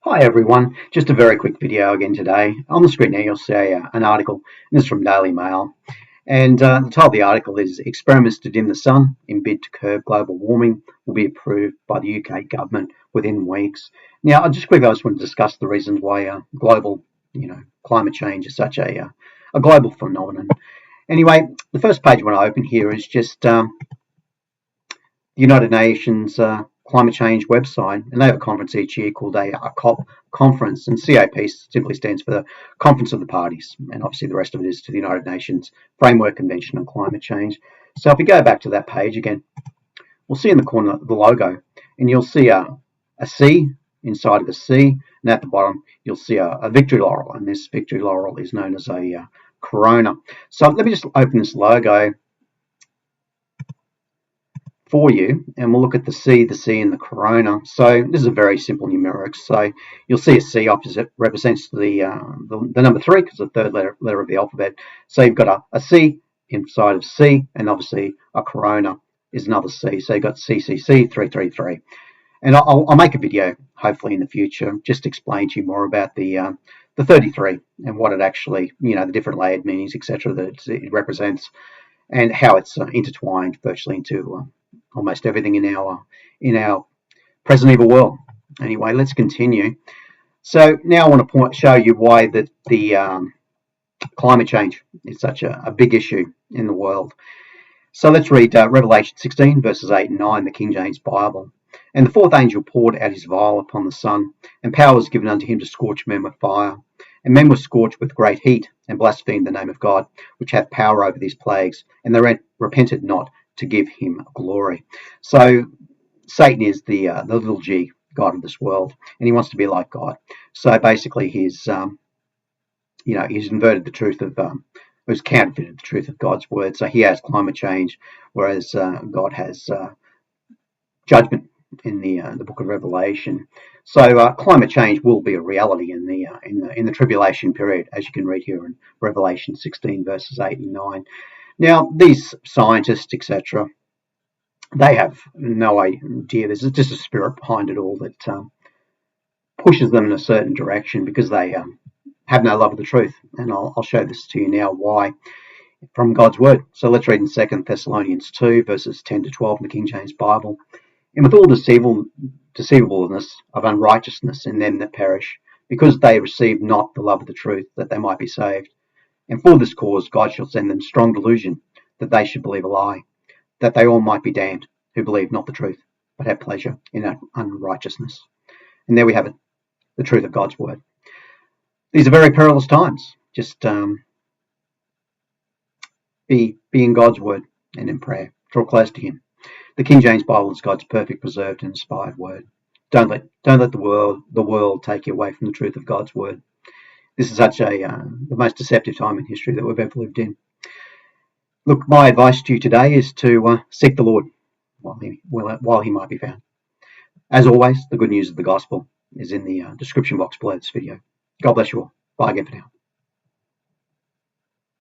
Hi everyone, just a very quick video again today. On the screen now you'll see an article, and this is from Daily Mail. And the title of the article is Experiments to Dim the Sun in Bid to Curb Global Warming will be approved by the UK government within weeks. Now, I just want to discuss the reasons why global, climate change is such a global phenomenon. Anyway, the first page I want to open here is just the United Nations climate change website, and they have a conference each year called a COP conference, and COP simply stands for the Conference of the Parties, and obviously the rest of it is to the United Nations Framework Convention on Climate Change. So if we go back to that page again, we'll see in the corner the logo, and you'll see a C inside of a C, and at the bottom you'll see a victory laurel, and this victory laurel is known as a corona. So let me just open this logo for you, and we'll look at the C, and the corona. So this is a very simple numerics. So you'll see a C opposite represents the number 3 because the third letter of the alphabet. So you've got a C inside of C, and obviously a corona is another C. So you've got CCC 333. And I'll make a video hopefully in the future just to explain to you more about the 33 and what it actually, the different layered meanings, etc. that it represents, and how it's intertwined virtually into almost everything in our present evil world. Anyway, let's continue. So now I want to show you why the climate change is such a big issue in the world. So let's read Revelation 16 verses 8 and 9, the King James Bible. And the fourth angel poured out his vial upon the sun, and power was given unto him to scorch men with fire. And men were scorched with great heat, and blasphemed the name of God, which hath power over these plagues, and they repented not to give him glory. So Satan is the little g god of this world, and he wants to be like God. So basically, he's inverted the truth of, he's counterfeited the truth of God's word. So he has climate change, whereas God has judgment in the book of Revelation. So climate change will be a reality in the tribulation period, as you can read here in Revelation 16 verses 8 and 9. Now, these scientists, etc., they have no idea. There's just a spirit behind it all that pushes them in a certain direction because they have no love of the truth. And I'll show this to you now why from God's word. So let's read in 2 Thessalonians 2 verses 10 to 12 in the King James Bible. And with all deceivableness of unrighteousness in them that perish, because they receive not the love of the truth, that they might be saved. And for this cause God shall send them strong delusion, that they should believe a lie, that they all might be damned, who believe not the truth, but have pleasure in unrighteousness. And there we have it, the truth of God's word. These are very perilous times. Just be in God's word and in prayer. Draw close to him. The King James Bible is God's perfect, preserved, and inspired word. Don't let the world take you away from the truth of God's word. This is such the most deceptive time in history that we've ever lived in. Look, my advice to you today is to seek the Lord while he might be found. As always, the good news of the gospel is in the description box below this video. God bless you all. Bye again for now.